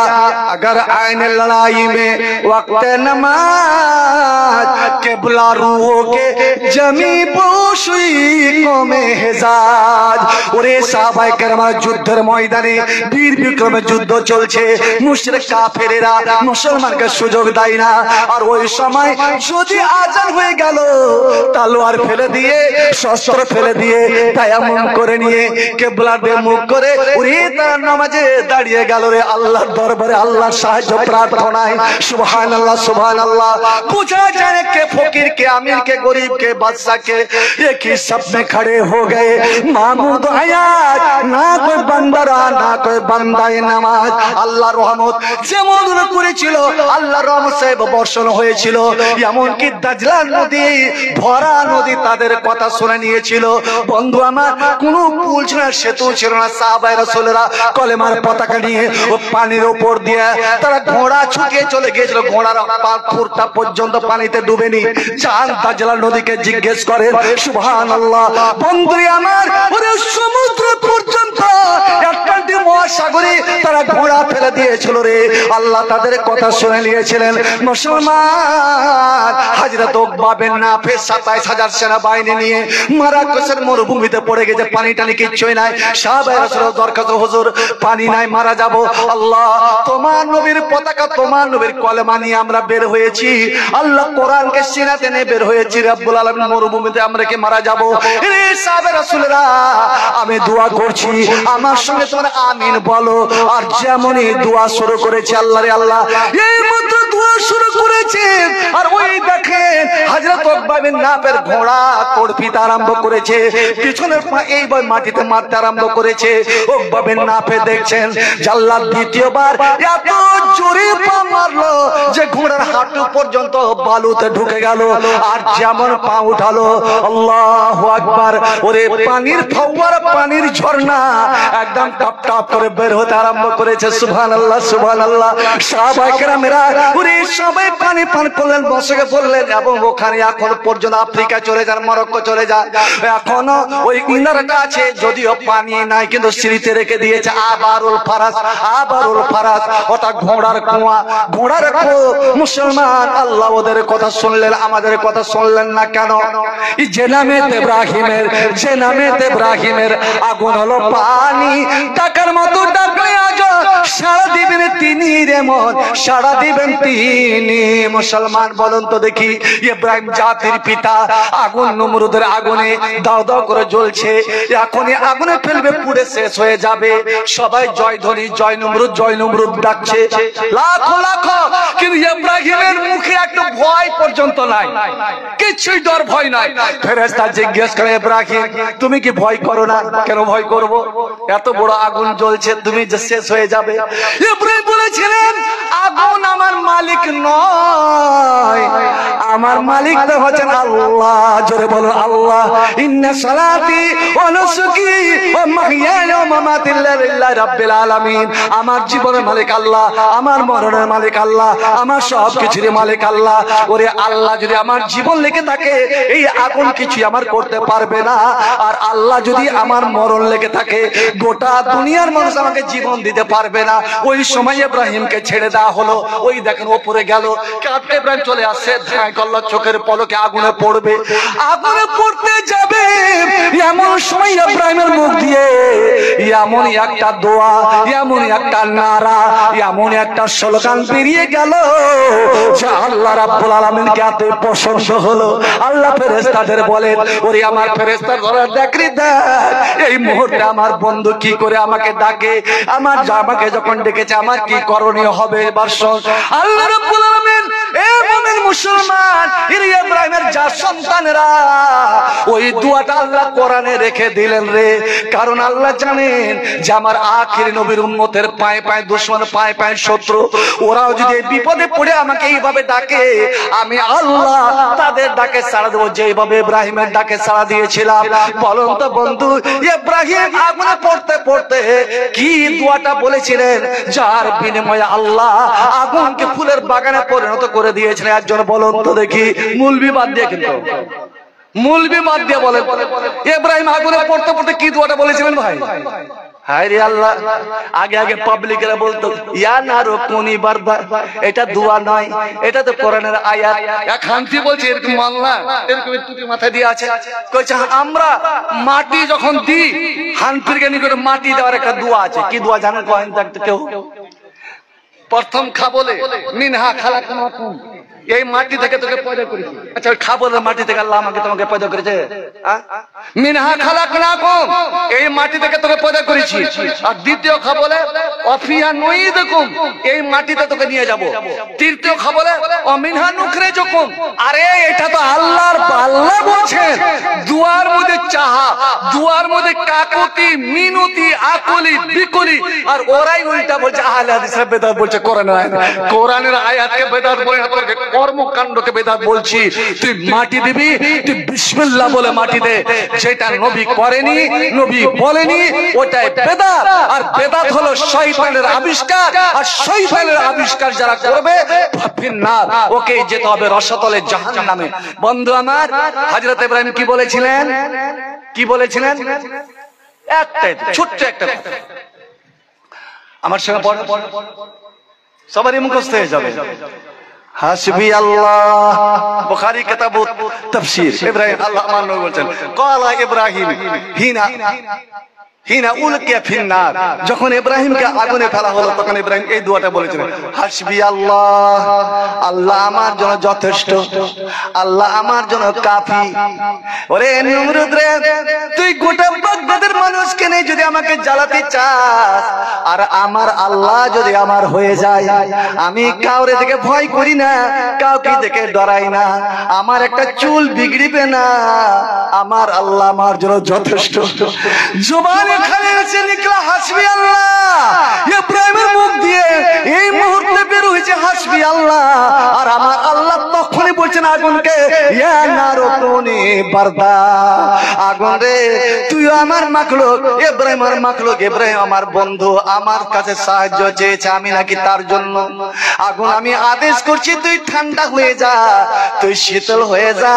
अगर आईने लड़ाई में वक्त नमाज के बुला रूहों के जमी पोशुई को में हेजाज। ওরে সাহাবায়ে কেরাম যুদ্ধের ময়দানে বীর বিক্রমে যুদ্ধ চলছে, মুশরিক কাফেরেরা মুসলমানকে সুযোগ দেয় না। আর ওই সময় যদি আজান হয়ে গেল তলোয়ার ফেলে দিয়ে, শস্ত্র ফেলে দিয়ে, তায়াম্মুম করে নিয়ে কিবলার দিকে মুখ করে উড়ে তার নামাজে দাঁড়িয়ে গেল রে আল্লাহর দরবারে, আল্লাহর সাহায্য প্রার্থনায়। সুবহানাল্লাহ সুবহানাল্লাহ। पूछा जाने के फकीर के, अमीर के, गरीब के, बादशाह के, एक ही सब में खड़े हो गए। महमूद हयात ना कोई बंदरा ना कोई बंदाए नमाज। আল্লাহর রহমত যেমন করেছিল, আল্লাহর রহমত সাহেব বর্ষণ হয়েছিল। এমনকি দাজলান নদী, ভরা নদী তাদের কথা শুনে নিয়েছিল। বন্ধু আমার, কোন পুল ছিল না, সেতু ছিল না। সাহাবায়ে রাসূলরা কলেমার পতাকা নিয়ে ও পানির উপর দিয়ে তারা ঘোড়া ছুটিয়ে চলে গিয়েছিল। ঘোড়ার পুরটা পর্যন্ত পানিতে ডুবেনি। চাঁদ দাজলান নদীকে জিজ্ঞেস করেন সুবহানাল্লাহ। বন্ধু আমার, ওরে সমুদ্র পর্যন্ত আটলান্টিক মহাসাগরে তারা ঘোড়া ফেলে দিয়েছিল রে। আল্লাহ তাদের কথা শুনে নিয়েছিলেন। মুসলমান হযরত উকবা বিন নাফি 27000 সেনাবাহিনী নিয়ে মারাকেশের মরুভূমিতে পড়ে গেছে, পানি টানি কিচ্ছুই নাই। সাহাবায়ে রাসূল দরখাস্ত, হুজুর পানি নাই, মারা যাব। আল্লাহ তোমার নবীর পতাকা, তোমার নবীর কলেমা নিয়ে আমরা বের হয়েছি। আল্লাহ কোরআনকে সিনাতে নিয়ে বের হয়েছি। রব্বুল আলামিন মরুভূমিতে আমরা কি মারা যাব? রে সাহাবায়ে রাসূলরা, আমি দোয়া করছি, আমার সঙ্গে তোমরা আমিন বলো। আর যেমনই দোয়া শুরু করেছে, আল্লাহ রে আল্লাহ এই মাত্র দোয়া শুরু করেছে, আর ওই দেখেন হযরত উকবা বিন নাফির ঘোড়া তড়পিতে আরম্ভ করেছে, পিছনের পা এইভাবে মাটিতে মারতে আরম্ভ করেছে। উকবা বিন নাফি দেখছেন জাল্লাদ দ্বিতীয়বার এত জোরে পা মারলো যে ঘোড়ার হাঁটু পর্যন্ত বালুতে ঢুকে গেল। আর যেমন পা উঠালো, আল্লাহু আকবার, ওরে পানির ফওয়ারা, পানির ঝর্ণা একদম টপ টপ করে বের হতে আরম্ভ করেছে। সুবহানাল্লাহ সুবহানাল্লাহ। সাহাবায়ে কেরামেরা পুরো সবাই পানি পান করলেন, বসে পড়লেন এবং ওখানে এখন পর্যন্ত আফ্রিকা চলে যান, মরক্কো চলে যান, এখনো ওই ইনারটা আছে, যদিও পানি নাই কিন্তু স্মৃতি রেখে দিয়েছে। আবারুল ফারাস, আবারুল ফারাস, ওটা ঘোড়ার কুয়া, ঘোড়ার কুয়ো। মুসলমান, আল্লাহ ওদের কথা শুনলেন, আমাদের কথা শুনলেন না কেন? যে নামে ইব্রাহিমের, যে নামে ইব্রাহিমের আগুন হলো পানি, টাকার মতো ডাকলে আজ সাড়া দিবেন তিনি রে মন, সাড়া দিবেন তিনি। মুসলমান বলুন তো দেখি, ইব্রাহিম জাতির পিতা, আগুন নমরুদের আগুনে দাও দাও করে জ্বলছে, এখনই আগুনে ফেলবে, পুড়ে শেষ হয়ে যাবে। সবাই জয় ধ্বনি, জয় নমরুদ, জয় নমরুদ ডাকছে, লাখো লাখো, কিন্তু ইব্রাহিমের মুখে একটু ভয় পর্যন্ত নাই, কিছুই ডর ভয় নাই। ফেরেশতা জিজ্ঞেস করে, ইব্রাহিম তুমি কি ভয় করো না? কেন ভয় করব? এত বড় আগুন জ্বলছে, তুমি যে শেষ হয়ে যাবে। ইব্রাহিম বলেছিলেন, আগুন আমার মালিক নয়, আমার মালিক তো হচ্ছেন আল্লাহ। জোরে বলুন আল্লাহ। ইন্না সালাতি ওয়া নুসুকি ওয়া মাহইয়ায়া ওয়া মামাতি লিল্লাহি রাব্বিল আলামিন। আমার জীবনের মালিক আল্লাহ, আমার মরণের মালিক আল্লাহ, আমার সব কিছুর মালিক আল্লাহ। ওরে আল্লাহ যদি আমার জীবন লেগে থাকে, এই আগুন কিছু আমার করতে পারবে না। আর আল্লাহ যদি আমার মরণ লেগে থাকে, গোটা দুনিয়ার মানুষ আমাকে জীবন দিতে পারবে না। ওই সময় ইব্রাহিমকে ছেড়ে দেওয়া হলো। ওই দেখেন ওপরে গেল, কাটতে ইব্রাহিম চলে আসছে, ধায় করলো, চোখের পলকে আগুনে পড়বে, আগুনে পড়তে যাবে। এমন সময় ইব্রাহিমের মুখ দিয়ে এমন একটা দোয়া, এমন একটা নারা, এমন একটা স্লোগান বেরিয়ে গেল যে আল্লাহ রাব্বুল আলামিনকে এত পছন্দ হলো। আল্লাহ ফেরেশতাদের বলেন, ওরে আমার ফেরেশতা ধরে দেখরি দেখ, এই মুহূর্তে আমার বন্ধু কি করে আমাকে ডাকে, আমার আমাকে যখন ডেকেছে আমার কি করণীয় হবে। এবার শোন, আল্লাহ রাব্বুল আলামিন, এ মুমিন মুসলমান, ইব্রাহিমের যার সন্তানেরা, ওই দোয়াটা আল্লাহ কোরআনে রেখে দিলেন রে। কারণ আল্লাহ জানেন যে আমার আখির নবীর উম্মতের পায়ে পায়ে দুশমন, পায়ে পায়ে শত্রু, ওরাও যদি এই বিপদে পড়ে আমাকে এইভাবে ডাকে, আমি আল্লাহ তাদের ডাকে সাড়া দেবো, যেভাবে ইব্রাহিমের ডাকে সাড়া দিয়েছিলাম। বলুন তো বন্ধু, ইব্রাহিম আগুনে পড়তে পড়তে কি দোয়াটা বলেছিলেন, যার বিনিময়ে আল্লাহ আগুনকে ফুলের বাগানে পরিণত করে দিয়েছিলেন। একজন বলুন তো দেখি, মুলবি বাদ দিয়ে, কিন্তু মুলবি বাদ দিয়ে বলেন, ইব্রাহিম আগুনে পড়তে পড়তে কি দোয়াটা বলেছিলেন ভাই? হায় রে আল্লাহ, আগে আগে পাবলিকরা বলতো ইয়া নারো কুনি বারদা, এটা দোয়া নয়, এটা তো কোরআনের আয়াত। এক হানফি বলছে এরকম মানলা, এরকম টুপি মাথায় দিয়ে আছে, কইছে আমরা মাটি যখন দিই, হানফির জ্ঞানী করে মাটি দেওয়ার একটা দোয়া আছে। কি দোয়া জানেন? কয়েন থাকতে কেউ প্রথম খা বলে মিনহা খালাকনাকুম, এই মাটি থেকে তোকে পয়দা করেছি। আচ্ছা, খাবো মাটি থেকে আল্লাহ আমাকে তোমাকে পয়দা করেছে। মিনহা খালাকনাকুম, এই মাটি থেকে তোকে পয়দা করেছি। আর দ্বিতীয় খাবলে অফিয়া নুইদকুম, এই মাটিতে তোকে নিয়ে যাব। তৃতীয় খাবলে অমিনহা নুখরিজুকুম, আরে এটা তো আল্লাহর, আল্লাহ বলছেন দুয়ার মধ্যে চাহা, দুয়ার মধ্যে কাকুতি মিনতি আকুলি বিকুলি, আর ওরাই উল্টা বলছে আহলে হাদিসরা বেদাত বলছে কোরআনের আয়াত, কোরআনের আয়াতকে বেদাত বলে না, তোকে কর্মকাণ্ডকে বেদাত বলছি। তুই মাটি দিবি, তুই বিসমিল্লাহ বলে মাটি দে, যেটা নবী করেনি, নবী বলেনি, ওটাই বেদাত। আর বেদাত হলো শয়তানের আবিষ্কার, আর শয়তানের আবিষ্কার যারা করবে ফিন্নার, ওকে যেতে হবে রসতলে জাহান্নামে। বন্ধু আমার, হযরত ইব্রাহিম কি বলেছিলেন? কি বলেছিলেন? একটাই ছোট্ট একটা কথা, আমার সঙ্গে পড়ো, সবারই মুখস্থ হয়ে যাবে। হাসবি আল্লাহ, বুখারী কিতাবুত তাফসীর, ইব্রাহিম আল্লাহ আমার নবী বলেন, ক্বালা ইব্রাহিম হিনা উলকিয়া ফিন্নার, যখন ইব্রাহিমকে আগুনে ফেলা হলো তখন ইব্রাহিম এই দোয়াটা বলেছিলেন, হাসবি আল্লাহ, আল্লাহ আমার জন্য যথেষ্ট, আল্লাহ আমার জন্য কাফি। ওরে নমরুদ রে, তুই গোটা বাগদাদের মানুষকে নিয়ে যদি আমাকে জ্বালাতে চাস, আর আমার আল্লাহ যদি আমার হয়ে যায়, আমি কাউরে দেখে ভয় করি না, কাউকে দেখে ডরাই না, আমার একটা চুল বিগড়িবে না, আমার আল্লাহ আমার জন্য যথেষ্ট। জবানে খালি এসে নিকলা হাসবি আল্লাহ, ইব্রাহিমের মুখ দিয়ে এই মুহূর্তে বের হয়েছে হাসবি আল্লাহ। আর আমার আল্লাহ তখনই বলছেন আগুনকে, ইয়া নারু কুনি বারদা, আগুন রে তুই আমার মাখলুক, ইব্রাহিম আমার মাখলুক, ইব্রাহিম আমার বন্ধু, আমার কাছে সাহায্য চেয়েছে, আমি নাকি তার জন্য। আগুন আমি আদেশ করছি তুই ঠান্ডা হয়ে যা, তুই শীতল হয়ে যা,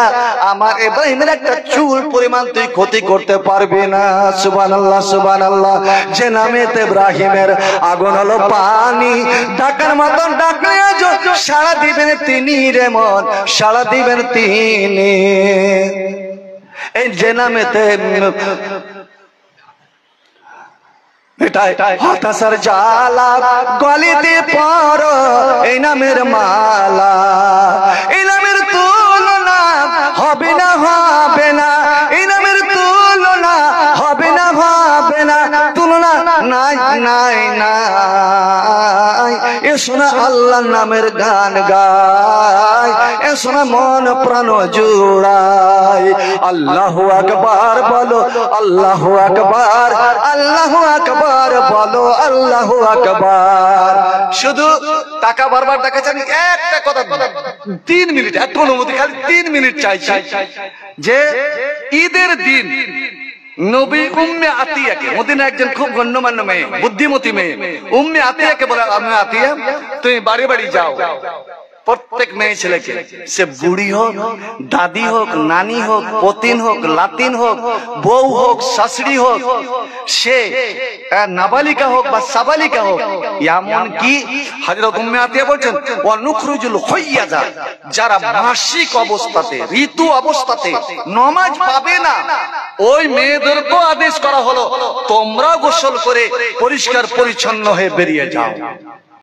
আমার ইব্রাহিমের একটা চুল পরিমাণ তুই ক্ষতি করতে পারবি না। সুবহানাল্লাহ সুবহানাল্লাহ। যে নামেতে ইব্রাহিমের আগুন হলো পানি, ডাকার মতন ডাকলে সাড়া দিবেন তিনি রে মন, সাড়া দিবেন তিনি। এই যে নামেতে হতাশার জ্বালা গলিতে পর, এই নামের মালা, এই নামের তুলনা হবে না, হবে না, এই নামের তুলনা হবে না, হবে না, তুলনা নাই নাই নাই। এ শোনা আল্লাহর নামের গান গায়, এ শোনা মন প্রাণ জুড়ায়। আল্লাহু আকবার বলো, আল্লাহু আকবার, আল্লাহু আকবার বলো, আল্লাহু আকবার। শুধু টাকা বারবার দেখাচ্ছেন, একটা কথা 3 মিনিট, এত অনুমতি, খালি 3 মিনিট চাইছি। যে ঈদের দিন নবী উম্মে আতিয়াকে, মদিনা একজন খুব গণ্যমান্য মেয়ে, বুদ্ধিমতী মেয়ে, উম্মে আতিয়াকে বলে, আমি আতিয়া তুমি বাড়ি বাড়ি যাও, প্রত্যেক মেয়ে ছেলেকে, সে বুড়ি হোক, দাদি হোক, নানি হোক, পতিন হোক, লাতিন হোক, বউ হোক, শাশুড়ি হোক, সে নাবালিকা হোক বা সাবালিকা হোক, এমন কি হযরত উম্মে আতিয়া বলছেন, ওয়া নুখরুজুল হাইয়াজা, যারা মাসিক অবস্থাতে, ঋতু অবস্থাতে নামাজ পাবে না, ওই মেয়েদেরকেও আদেশ করা হলো তোমরা গোসল করে পরিষ্কার পরিচ্ছন্ন হয়ে বেরিয়ে যাও।